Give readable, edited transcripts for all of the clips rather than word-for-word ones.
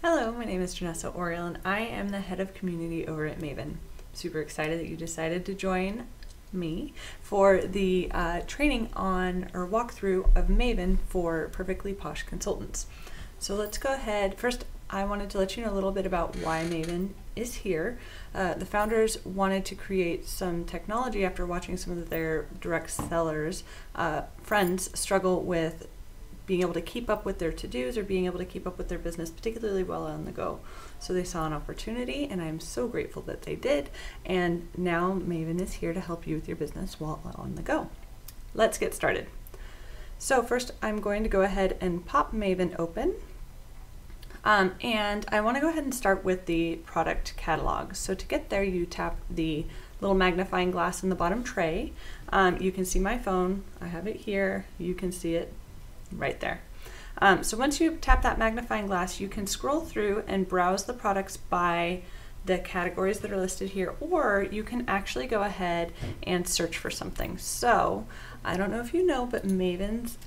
Hello, my name is Janessa Oriel and I am the head of community over at Maven. Super excited that you decided to join me for the training on or walkthrough of Maven for Perfectly Posh consultants. So let's go ahead. First, I wanted to let you know a little bit about why Maven is here. The founders wanted to create some technology after watching some of their direct sellers, friends struggle with being able to keep up with their to-dos or being able to keep up with their business, particularly while on the go. So they saw an opportunity, and I'm so grateful that they did. And now Maven is here to help you with your business while on the go. Let's get started. So first, I'm going to go ahead and pop Maven open. And I want to go ahead and start with the product catalog. So to get there, you tap the little magnifying glass in the bottom tray. You can see my phone. I have it here. You can see it right there. So once you tap that magnifying glass, you can scroll through and browse the products by the categories that are listed here, or you can actually go ahead and search for something. So I don't know if you know, but Maven's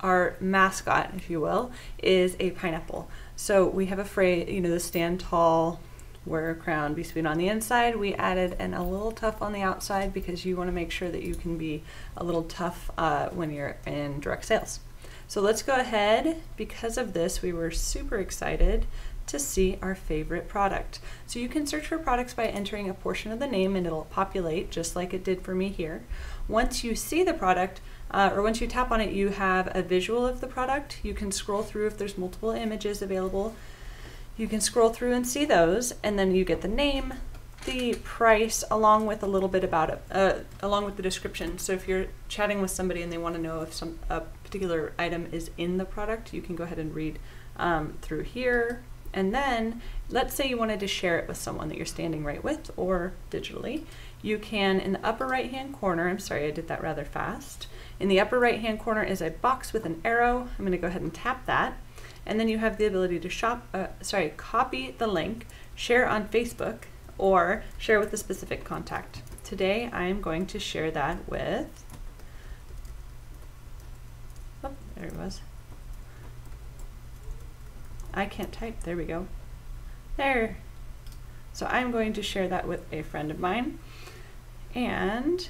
our mascot, if you will, is a pineapple. So we have a phrase, you know, the stand tall, wear a crown, be sweet on the inside. We added a little tough on the outside because you want to make sure that you can be a little tough when you're in direct sales. So let's go ahead. Because of this, we were super excited to see our favorite product. So you can search for products by entering a portion of the name and it'll populate just like it did for me here. Once you see the product, or once you tap on it, you have a visual of the product. You can scroll through if there's multiple images available. You can scroll through and see those, and then you get the name, the price, along with a little bit about it, along with the description. So if you're chatting with somebody and they want to know if a particular item is in the product, you can go ahead and read through here. And then let's say you wanted to share it with someone that you're standing right with or digitally. You can, in the upper right hand corner, I'm sorry I did that rather fast. In the upper right hand corner is a box with an arrow. I'm going to go ahead and tap that. And then you have the ability to copy the link, share on Facebook, or share with a specific contact. Today I'm going to share that with, oh, there it was. I can't type, there we go. There. So I'm going to share that with a friend of mine. And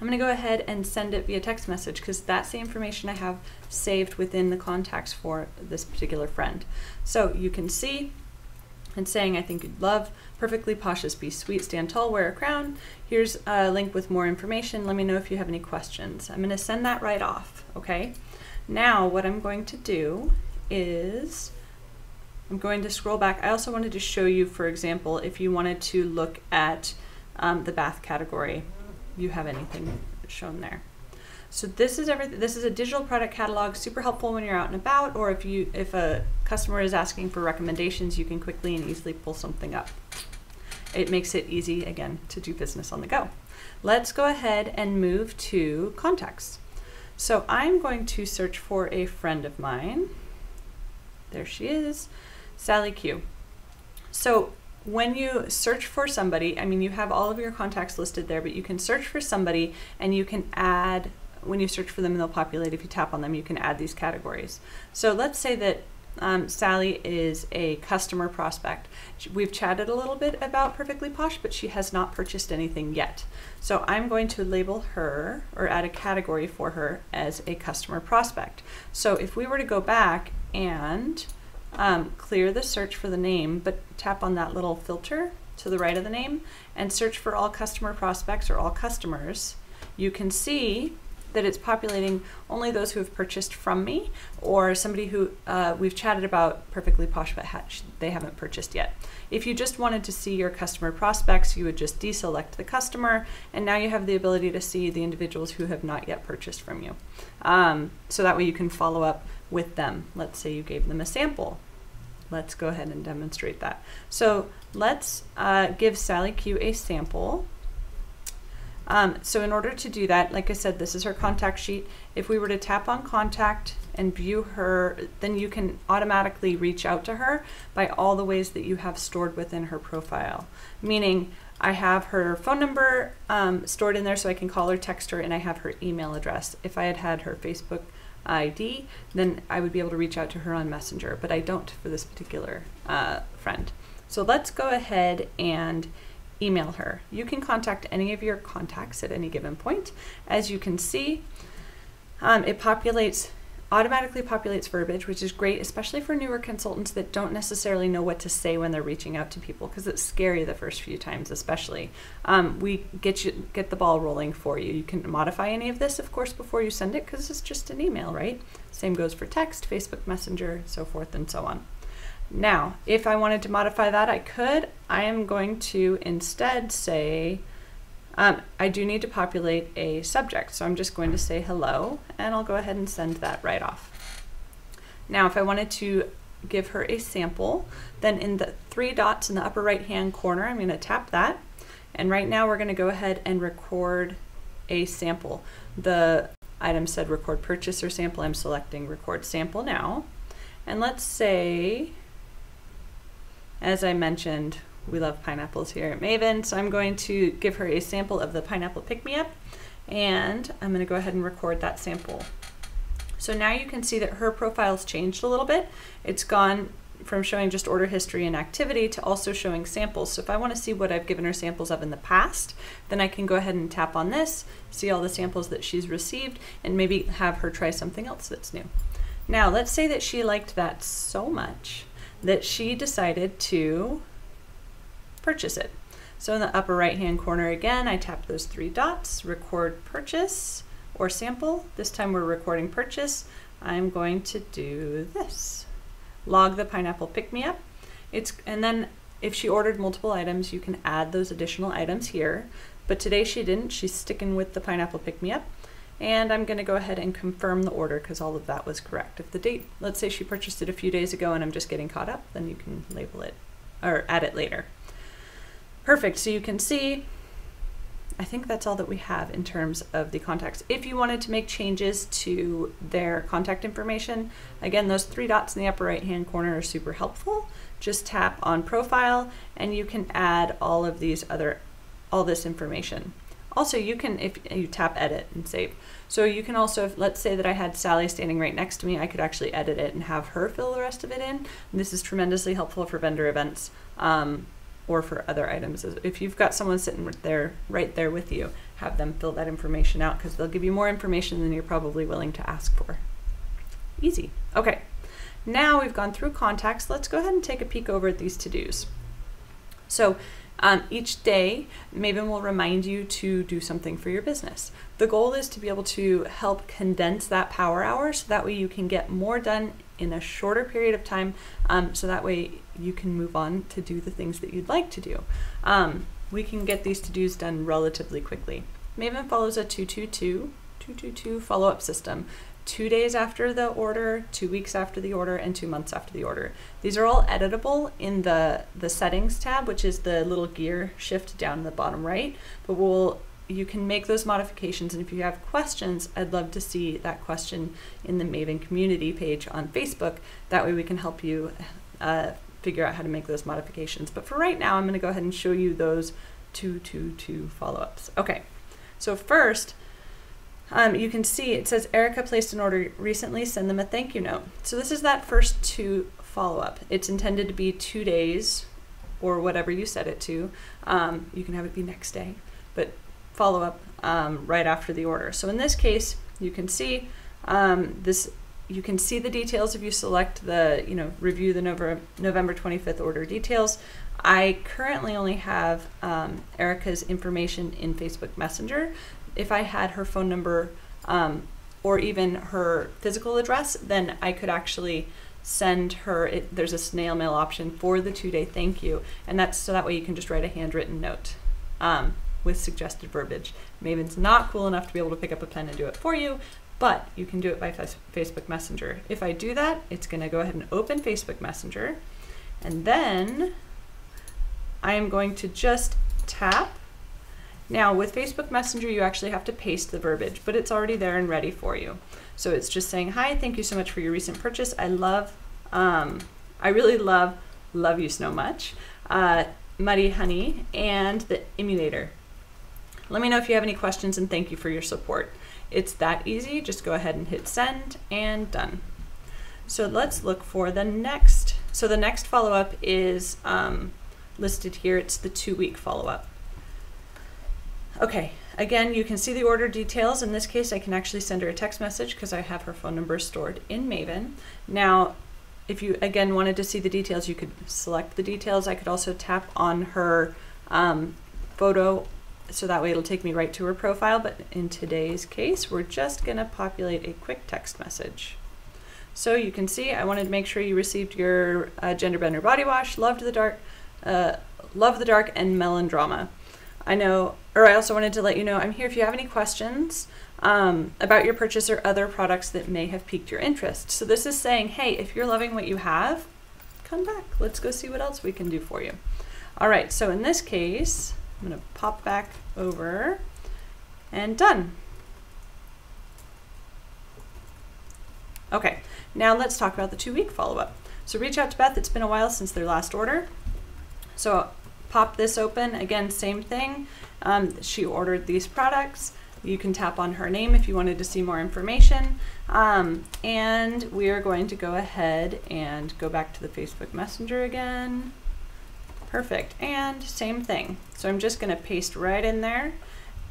I'm going to go ahead and send it via text message because that's the information I have saved within the contacts for this particular friend. So you can see and saying, I think you'd love Perfectly Posh's Be Sweet, Stand Tall, Wear a Crown. Here's a link with more information. Let me know if you have any questions. I'm going to send that right off, okay? Now what I'm going to do is I'm going to scroll back. I also wanted to show you, for example, if you wanted to look at the bath category, you have anything shown there. So this is everything. This is a digital product catalog, super helpful when you're out and about, or if a customer is asking for recommendations, you can quickly and easily pull something up. It makes it easy, again, to do business on the go. Let's go ahead and move to contacts. So I'm going to search for a friend of mine. There she is, Sally Q. So when you search for somebody, I mean, you have all of your contacts listed there, but you can search for somebody and you can add, when you search for them, they'll populate. If you tap on them, you can add these categories. So let's say that Sally is a customer prospect. We've chatted a little bit about Perfectly Posh, but she has not purchased anything yet. So I'm going to label her or add a category for her as a customer prospect. So if we were to go back and clear the search for the name, but tap on that little filter to the right of the name and search for all customer prospects or all customers, you can see that it's populating only those who have purchased from me or somebody who we've chatted about Perfectly Posh but they haven't purchased yet. If you just wanted to see your customer prospects, you would just deselect the customer, and now you have the ability to see the individuals who have not yet purchased from you. So that way you can follow up with them. Let's say you gave them a sample. Let's go ahead and demonstrate that. So let's give Sally Q a sample. So in order to do that, like I said, this is her contact sheet. If we were to tap on contact and view her, then you can automatically reach out to her by all the ways that you have stored within her profile. Meaning I have her phone number stored in there so I can call her, text her, and I have her email address. If I had had her Facebook ID, then I would be able to reach out to her on Messenger, but I don't for this particular friend. So let's go ahead and email her. You can contact any of your contacts at any given point. As you can see, it automatically populates verbiage, which is great, especially for newer consultants that don't necessarily know what to say when they're reaching out to people, because it's scary the first few times, especially. We get the ball rolling for you. You can modify any of this, of course, before you send it, because it's just an email, right? Same goes for text, Facebook Messenger, so forth and so on. Now, if I wanted to modify that, I could. I am going to instead say, I do need to populate a subject, so I'm just going to say hello, and I'll go ahead and send that right off. Now, if I wanted to give her a sample, then in the 3 dots in the upper right-hand corner, I'm going to tap that, and right now we're going to go ahead and record a sample. The item said record purchase or sample. I'm selecting record sample now, and let's say, as I mentioned, we love pineapples here at Maven, so I'm going to give her a sample of the pineapple pick-me-up, and I'm going to go ahead and record that sample. So now you can see that her profile's changed a little bit. It's gone from showing just order history and activity to also showing samples. So if I want to see what I've given her samples of in the past, then I can go ahead and tap on this, see all the samples that she's received, and maybe have her try something else that's new. Now let's say that she liked that so much that she decided to purchase it. So in the upper right hand corner again, I tap those 3 dots, record purchase or sample. This time we're recording purchase. I'm going to do this. Log the pineapple pick-me-up. And then if she ordered multiple items, you can add those additional items here. But today she didn't. She's sticking with the pineapple pick-me-up. And I'm going to go ahead and confirm the order because all of that was correct. If the date, let's say she purchased it a few days ago and I'm just getting caught up, then you can label it or add it later. Perfect, so you can see, I think that's all that we have in terms of the contacts. If you wanted to make changes to their contact information, again, those 3 dots in the upper right-hand corner are super helpful. Just tap on profile and you can add all of all this information. Also, you can, if you tap edit and save. So you can also, let's say that I had Sally standing right next to me, I could actually edit it and have her fill the rest of it in. And this is tremendously helpful for vendor events. Or for other items. If you've got someone sitting right there with you, have them fill that information out because they'll give you more information than you're probably willing to ask for. Easy. Okay, now we've gone through contacts. Let's go ahead and take a peek over at these to-dos. So each day, Maven will remind you to do something for your business. The goal is to be able to help condense that power hour so that way you can get more done in a shorter period of time, so that way you can move on to do the things that you'd like to do. We can get these to-dos done relatively quickly. Maven follows a 2-2-2 follow-up system. 2 days after the order, 2 weeks after the order, and 2 months after the order. These are all editable in the settings tab, which is the little gear shift down in the bottom right, but you can make those modifications, and if you have questions, I'd love to see that question in the Maven community page on Facebook. That way we can help you figure out how to make those modifications. But for right now, I'm going to go ahead and show you those 2-2-2 follow-ups. Okay, so first, you can see it says Erica placed an order recently, send them a thank you note. So this is that first 2 follow-up. It's intended to be 2 days or whatever you set it to. You can have it be next day, but follow up right after the order. So in this case, you can see you can see the details if you select the, review the November 25th order details. I currently only have Erica's information in Facebook Messenger. If I had her phone number or even her physical address, then I could actually send her, there's a snail mail option for the 2-day thank you, and that's so that way you can just write a handwritten note with suggested verbiage. Maven's not cool enough to be able to pick up a pen and do it for you, but you can do it by Facebook Messenger. If I do that, it's gonna go ahead and open Facebook Messenger, and then I am going to just tap. Now with Facebook Messenger, you actually have to paste the verbiage, but it's already there and ready for you. So it's just saying, hi, thank you so much for your recent purchase. I really love you so much. Muddy Honey and the emulator. Let me know if you have any questions and thank you for your support. It's that easy. Just go ahead and hit send and done. So let's look for the next. So the next follow-up is listed here. It's the 2-week follow-up. Okay, again, you can see the order details. In this case, I can actually send her a text message because I have her phone number stored in Maven. Now, if you, again, wanted to see the details, you could select the details. I could also tap on her photo, so that way it'll take me right to her profile. But in today's case, we're just gonna populate a quick text message. So you can see, I wanted to make sure you received your Gender Bender body wash, love the dark, and melodrama. I also wanted to let you know I'm here if you have any questions about your purchase or other products that may have piqued your interest. So this is saying, hey, if you're loving what you have, come back. Let's go see what else we can do for you. All right, so in this case, I'm gonna pop back over and done. Okay, now let's talk about the 2-week follow-up. So reach out to Beth. It's been a while since their last order. So pop this open. Again, same thing. She ordered these products. You can tap on her name if you wanted to see more information. And we are going to go ahead and go back to the Facebook Messenger again. Perfect. And same thing. So I'm just going to paste right in there.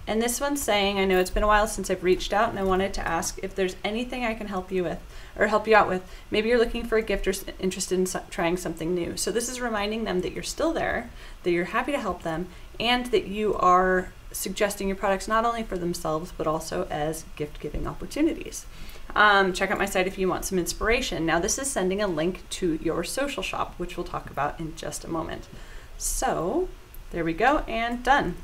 And this one's saying, I know it's been a while since I've reached out and I wanted to ask if there's anything I can help you with or help you out with. Maybe you're looking for a gift or interested in trying something new. So this is reminding them that you're still there, that you're happy to help them, and that you are suggesting your products not only for themselves, but also as gift-giving opportunities. Check out my site if you want some inspiration. Now this is sending a link to your social shop, which we'll talk about in just a moment. So there we go, and done.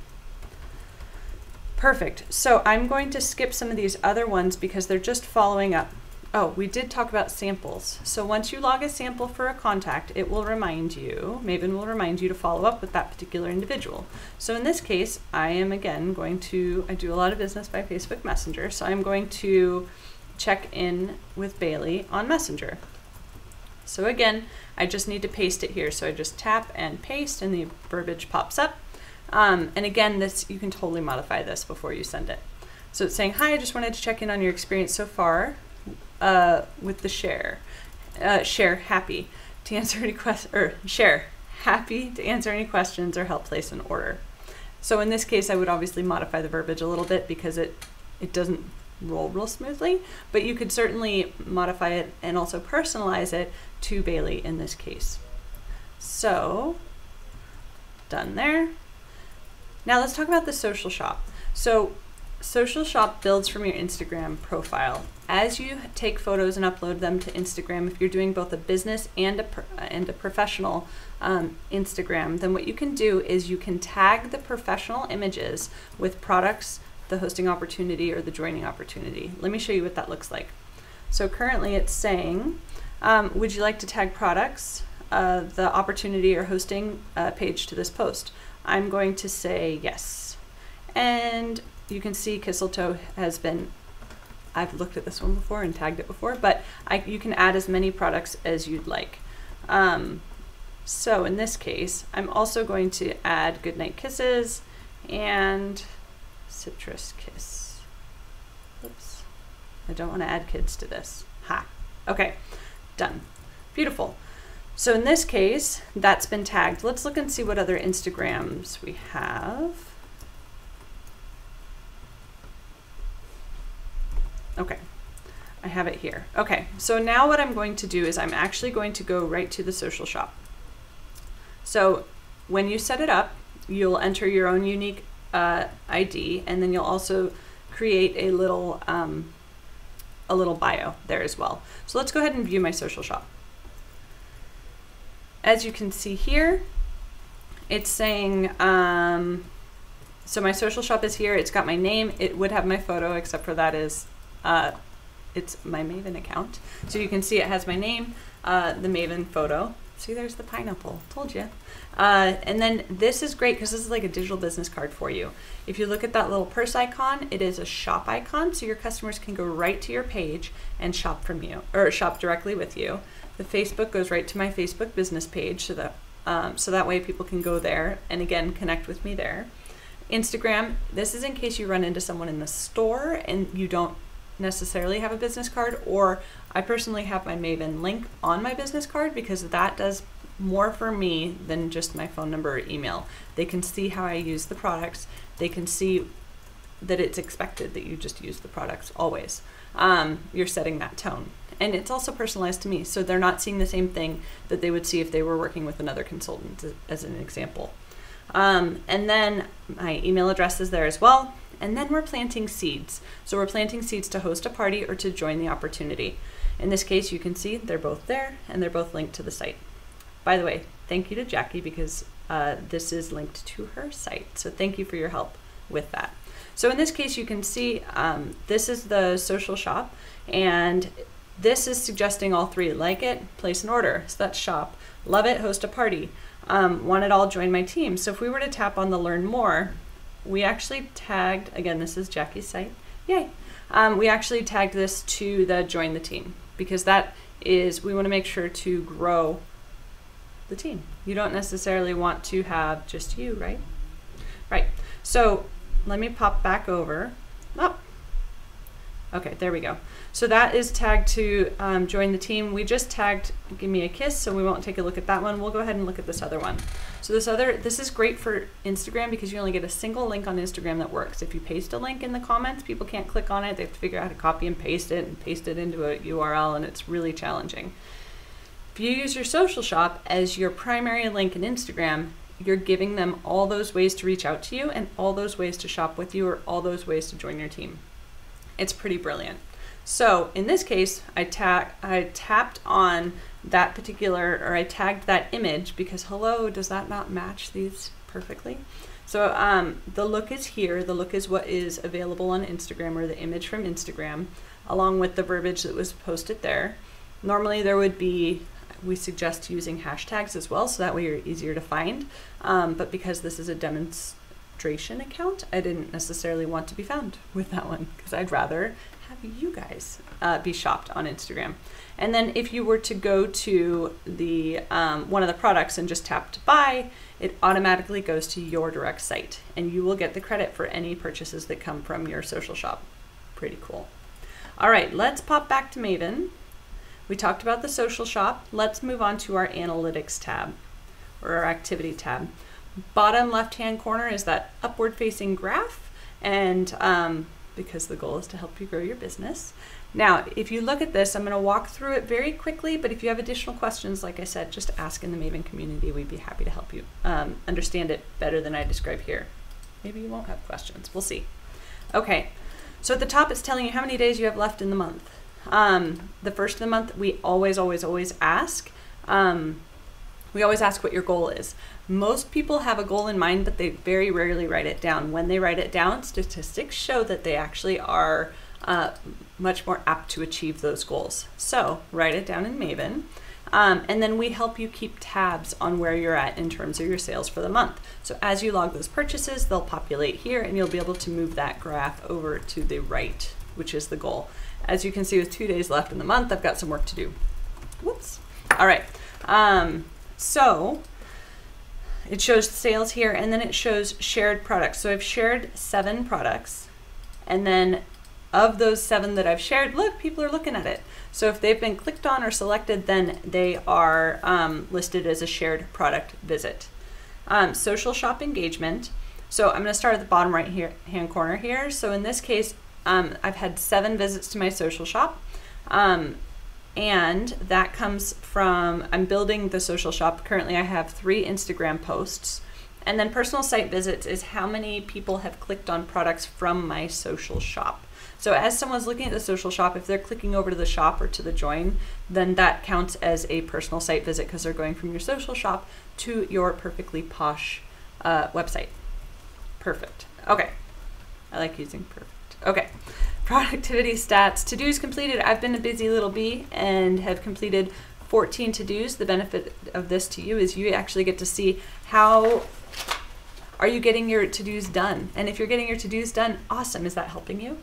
Perfect. So I'm going to skip some of these other ones because they're just following up. Oh, we did talk about samples. So once you log a sample for a contact, it will remind you, Maven will remind you to follow up with that particular individual. So in this case, I am again going to, I do a lot of business by Facebook Messenger, so I'm going to check in with Bailey on Messenger. So again, I just need to paste it here. So I just tap and paste and the verbiage pops up. And again, this, you can totally modify this before you send it. So it's saying, hi, I just wanted to check in on your experience so far with the share. Share happy to answer any questions, or share happy to answer any questions or help place an order. So in this case, I would obviously modify the verbiage a little bit because it doesn't roll real smoothly, but you could certainly modify it and also personalize it to Bailey in this case. So done there. Now let's talk about the social shop. So social shop builds from your Instagram profile. As you take photos and upload them to Instagram, if you're doing both a business and a professional Instagram, then what you can do is you can tag the professional images with products, the hosting opportunity, or the joining opportunity. Let me show you what that looks like. So currently it's saying, would you like to tag products, the opportunity or hosting page to this post? I'm going to say yes. And you can see Kisseltoe has been, I've looked at this one before and tagged it before, but you can add as many products as you'd like. So in this case, I'm also going to add Goodnight Kisses and Citrus Kiss. Oops, I don't want to add kids to this. Ha, okay, done. Beautiful. So in this case, that's been tagged. Let's look and see what other Instagrams we have. Okay, I have it here. Okay, so now what I'm going to do is I'm actually going to go right to the social shop. So when you set it up, you'll enter your own unique ID, and then you'll also create a little bio there as well. So let's go ahead and view my social shop. As you can see here, it's saying, so my social shop is here. It's got my name. It would have my photo, except for that is, it's my Maven account. So you can see it has my name, the Maven photo. See, there's the pineapple, told you. And then this is great because this is like a digital business card for you. If you look at that little purse icon, it is a shop icon, so your customers can go right to your page and shop from you, or shop directly with you. The Facebook goes right to my Facebook business page, so that way people can go there and again connect with me there. Instagram, this is in case you run into someone in the store and you don't necessarily have a business card, or I personally have my Maven link on my business card because that does more for me than just my phone number or email. They can see how I use the products. They can see that it's expected that you just use the products always. You're setting that tone. And it's also personalized to me, so they're not seeing the same thing that they would see if they were working with another consultant, as an example. And then my email address is there as well. And then we're planting seeds. So we're planting seeds to host a party or to join the opportunity. In this case, you can see they're both there and they're both linked to the site. By the way, thank you to Jackie because this is linked to her site. So thank you for your help with that. So in this case, you can see this is the social shop, and this is suggesting all three: like it, place an order. So that's shop. Love it, host a party. Want it all, join my team. So if we were to tap on the learn more, we actually tagged, again, this is Jackie's site. Yay. We actually tagged this to the join the team because that is, we want to make sure to grow the team. You don't necessarily want to have just you, right? Right. So let me pop back over. Oh. Okay, there we go. So that is tagged to join the team. We just tagged give me a kiss, so we won't take a look at that one. We'll go ahead and look at this other one. So this is great for Instagram because you only get a single link on Instagram that works. If you paste a link in the comments, people can't click on it. They have to figure out how to copy and paste it into a URL, and it's really challenging. If you use your social shop as your primary link in Instagram, you're giving them all those ways to reach out to you and all those ways to shop with you or all those ways to join your team. It's pretty brilliant. So in this case, I tapped on that particular, or I tagged that image because hello, does that not match these perfectly? So the look is here. The look is what is available on Instagram, or the image from Instagram, along with the verbiage that was posted there. Normally there would be, we suggest using hashtags as well, so that way you're easier to find. But because this is a demonstration account, I didn't necessarily want to be found with that one because I'd rather have you guys be shopped on Instagram. And then if you were to go to the one of the products and just tap to buy, it automatically goes to your direct site and you will get the credit for any purchases that come from your social shop. Pretty cool. All right, let's pop back to Maven. We talked about the social shop. Let's move on to our analytics tab, or our activity tab. Bottom left-hand corner is that upward facing graph, and because the goal is to help you grow your business. Now, if you look at this, I'm going to walk through it very quickly, but if you have additional questions, like I said, just ask in the Maven community. We'd be happy to help you understand it better than I describe here. Maybe you won't have questions. We'll see. Okay, so at the top, it's telling you how many days you have left in the month. The first of the month, we always ask. We always ask what your goal is. Most people have a goal in mind, but they very rarely write it down. When they write it down, statistics show that they actually are much more apt to achieve those goals. So write it down in Maven. And then we help you keep tabs on where you're at in terms of your sales for the month. So as you log those purchases, they'll populate here and you'll be able to move that graph over to the right, which is the goal. As you can see, with 2 days left in the month, I've got some work to do. Whoops. All right. So it shows sales here, and then it shows shared products. So I've shared 7 products, and then of those 7 that I've shared, look, people are looking at it. So if they've been clicked on or selected, then they are listed as a shared product visit. Social shop engagement. So I'm going to start at the bottom right here hand corner here. So in this case, I've had 7 visits to my social shop. And that comes from, I'm building the social shop. Currently I have 3 Instagram posts. And then personal site visits is how many people have clicked on products from my social shop. So as someone's looking at the social shop, if they're clicking over to the shop or to the join, then that counts as a personal site visit because they're going from your social shop to your perfectly posh website. Perfect. Okay. I like using perfect. Okay. Productivity stats. To-dos completed. I've been a busy little bee and have completed 14 to-dos. The benefit of this to you is you actually get to see how are you getting your to-dos done. And if you're getting your to-dos done, awesome. Is that helping you?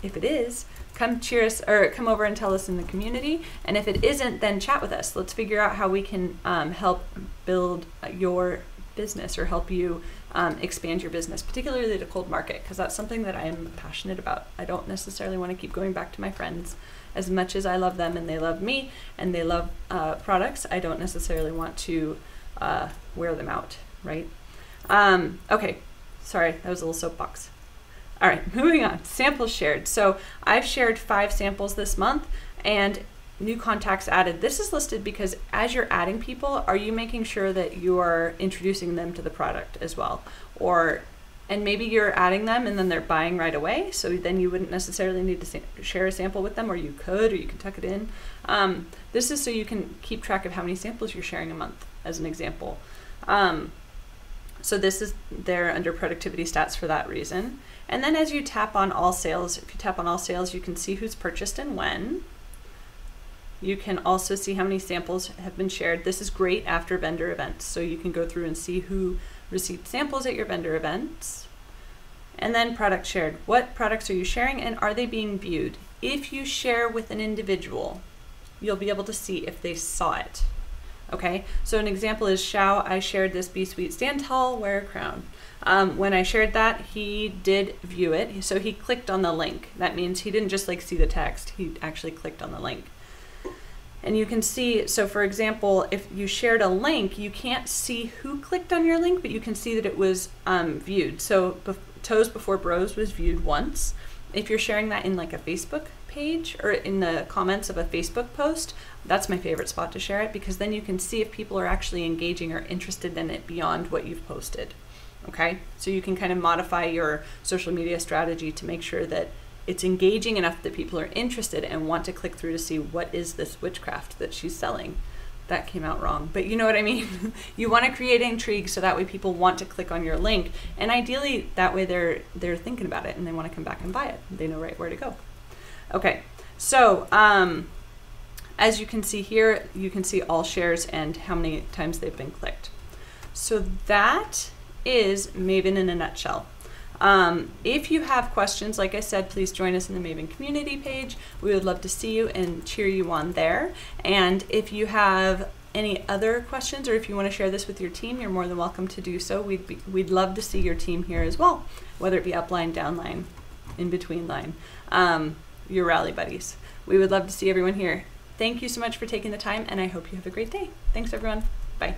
If it is, come cheer us or come over and tell us in the community. And if it isn't, then chat with us. Let's figure out how we can help build your business or help you expand your business, particularly the cold market, because that's something that I'm passionate about. I don't necessarily want to keep going back to my friends. As much as I love them and they love me and they love products, I don't necessarily want to wear them out, right? Okay, sorry, that was a little soapbox. All right, moving on. Samples shared. So I've shared 5 samples this month and new contacts added. This is listed because as you're adding people, are you making sure that you are introducing them to the product as well? And maybe you're adding them and then they're buying right away, so then you wouldn't necessarily need to share a sample with them, or you could, or you can tuck it in. This is so you can keep track of how many samples you're sharing a month, as an example. So this is there under productivity stats for that reason. And then as you tap on all sales, if you tap on all sales, you can see who's purchased and when. You can also see how many samples have been shared. This is great after vendor events, so you can go through and see who received samples at your vendor events. And then product shared. What products are you sharing and are they being viewed? If you share with an individual, you'll be able to see if they saw it. Okay, so an example is Xiao. I shared this Be Sweet, Stand Tall, Wear a Crown. When I shared that, he did view it, so he clicked on the link. That means he didn't just like see the text, he actually clicked on the link. And you can see, so for example, if you shared a link, you can't see who clicked on your link, but you can see that it was viewed. So Toes Before Bros was viewed once. If you're sharing that in like a Facebook page or in the comments of a Facebook post, that's my favorite spot to share it, because then you can see if people are actually engaging or interested in it beyond what you've posted. Okay, so you can kind of modify your social media strategy to make sure that it's engaging enough that people are interested and want to click through to see what is this witchcraft that she's selling. That came out wrong, but you know what I mean. You want to create intrigue so that way people want to click on your link, and ideally that way they're thinking about it and they want to come back and buy it. They know right where to go. Okay, so as you can see here, you can see all shares and how many times they've been clicked. So that is Maven in a nutshell. If you have questions, like I said, please join us in the Maven community page. We would love to see you and cheer you on there. And if you have any other questions, or if you want to share this with your team, you're more than welcome to do so. We'd love to see your team here as well, whether it be upline, downline, in between line, your rally buddies. We would love to see everyone here. Thank you so much for taking the time, and I hope you have a great day. Thanks, everyone. Bye.